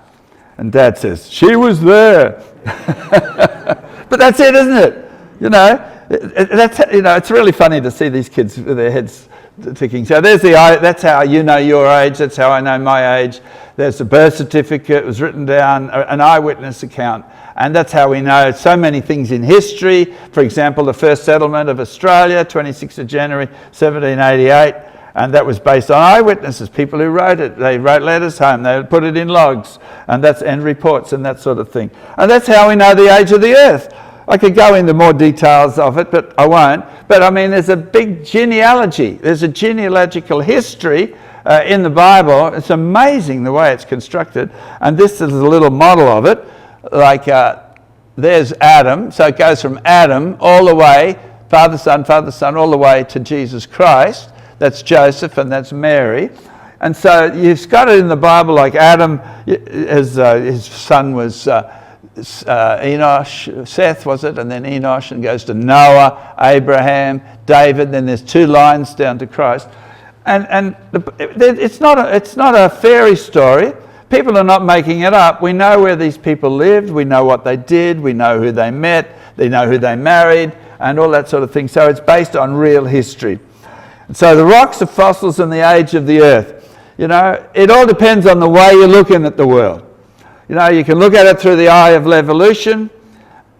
And Dad says, she was there. But that's it, isn't it? You know, it's really funny to see these kids with their heads ticking. So that's how you know your age, that's how I know my age. There's a birth certificate, it was written down, an eyewitness account. And that's how we know so many things in history. For example, the first settlement of Australia, 26th of January, 1788. And that was based on eyewitnesses, people who wrote it. They wrote letters home, they put it in logs, and reports and that sort of thing. And that's how we know the age of the earth. I could go into more details of it, but I won't. But I mean, there's a big genealogy. There's a genealogical history in the Bible. It's amazing the way it's constructed. And this is a little model of it. Like there's Adam. So it goes from Adam all the way, Father, Son, all the way to Jesus Christ. That's Joseph and that's Mary. And so you've got it in the Bible like Adam, his son was Enosh, Seth was it, and then Enosh, and goes to Noah, Abraham, David, then there's 2 lines down to Christ. And it's not a fairy story. People are not making it up. We know where these people lived, we know what they did, we know who they met, they know who they married, and all that sort of thing. So it's based on real history. And so the rocks, the fossils, and the age of the earth. You know, it all depends on the way you're looking at the world. You know, you can look at it through the eye of evolution,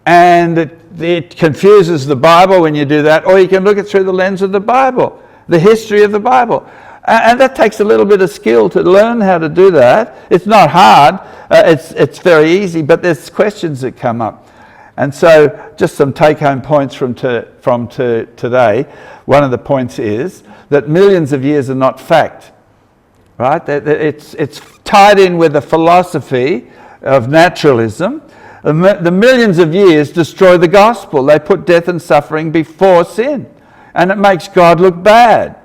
and it confuses the Bible when you do that, or you can look at it through the lens of the Bible, the history of the Bible. And that takes a little bit of skill to learn how to do that. It's not hard, it's very easy, but there's questions that come up. And so just some take-home points from today. One of the points is that millions of years are not fact, right? It's tied in with the philosophy of naturalism. The millions of years destroy the gospel. They put death and suffering before sin. And it makes God look bad,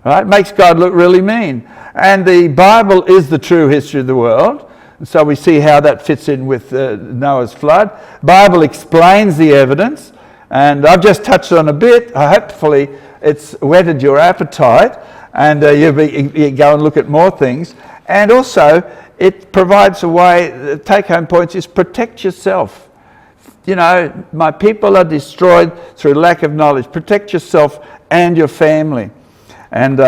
right? It makes God look really mean. And the Bible is the true history of the world. And so we see how that fits in with Noah's flood. Bible explains the evidence. And I've just touched on a bit. Hopefully it's whetted your appetite. And you go and look at more things. And also, it provides a way, the take-home points is protect yourself. You know, my people are destroyed through lack of knowledge. Protect yourself and your family. And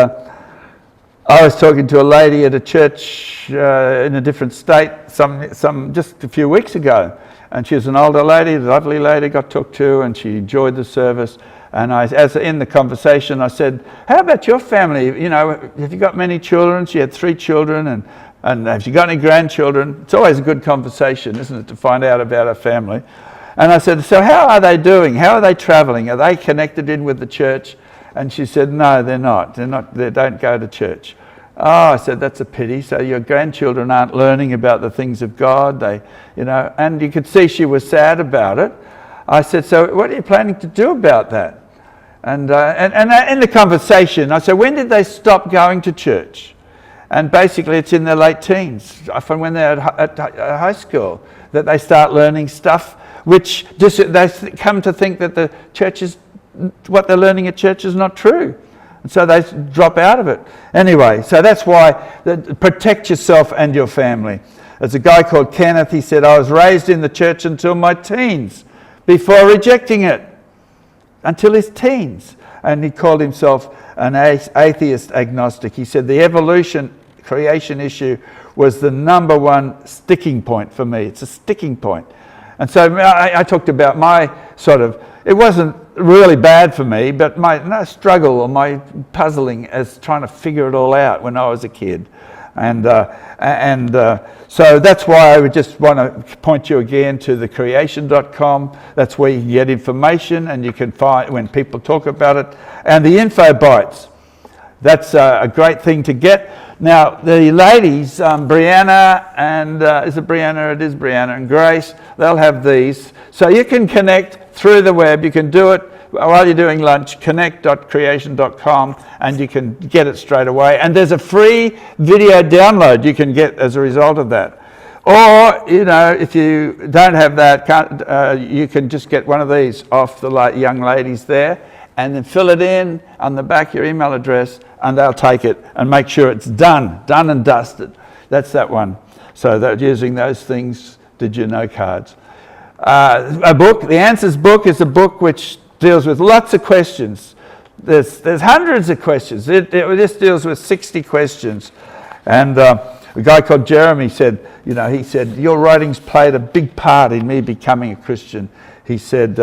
I was talking to a lady at a church in a different state just a few weeks ago. And she was an older lady, a lovely lady, got talked to, and she enjoyed the service. And as in the conversation, I said, how about your family? You know, have you got many children? She had 3 children, and have you got any grandchildren? It's always a good conversation, isn't it, to find out about her family. And I said, so how are they doing? How are they traveling? Are they connected in with the church? And she said, no, they're not. They don't go to church. Oh, I said, that's a pity. So your grandchildren aren't learning about the things of God. And you could see she was sad about it. I said, so what are you planning to do about that? And in the conversation, I said, when did they stop going to church? And basically it's in their late teens, from when they're at high school, that they start learning stuff which they come to think that the church is, what they're learning at church is not true. And so they drop out of it. Anyway, so that's why, protect yourself and your family. There's a guy called Kenneth, he said, I was raised in the church until my teens, before rejecting it, until his teens. And he called himself an atheist agnostic. He said the creation issue was the number one sticking point for me. It's a sticking point. And so I talked about my it wasn't really bad for me, but my struggle or my puzzling as trying to figure it all out when I was a kid. So that's why I would just want to point you again to the creation.com. That's where you can get information, and you can find when people talk about it. And the info bites. That's a great thing to get. Now, the ladies, Brianna and, is it Brianna? It is Brianna and Grace. They'll have these. So you can connect through the web. You can do it while you're doing lunch, connect.creation.com, and you can get it straight away. And there's a free video download you can get as a result of that. Or, if you don't have that, you can just get one of these off the young ladies there, and then fill it in on the back, your email address, and they'll take it and make sure it's done and dusted. That's that one. So they're using those things, Did You Know cards. A book, the Answers book, is a book which deals with lots of questions. There's hundreds of questions. It just deals with 60 questions. And a guy called Jeremy said, he said, your writings played a big part in me becoming a Christian. He said,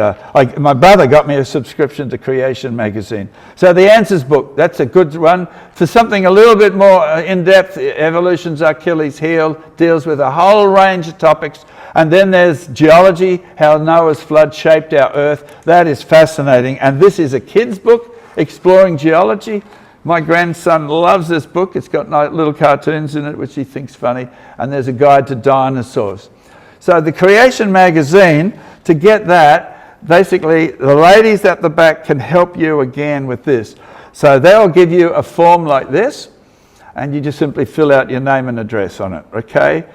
my brother got me a subscription to Creation magazine. So the Answers book, that's a good one. For something a little bit more in-depth, Evolution's Achilles heel, deals with a whole range of topics. And then there's Geology, how Noah's flood shaped our earth. That is fascinating. And this is a kid's book, Exploring Geology. My grandson loves this book. It's got little cartoons in it, which he thinks funny. And there's a guide to dinosaurs. So the Creation magazine, to get that, basically the ladies at the back can help you again with this. So they'll give you a form like this, and you just simply fill out your name and address on it, okay?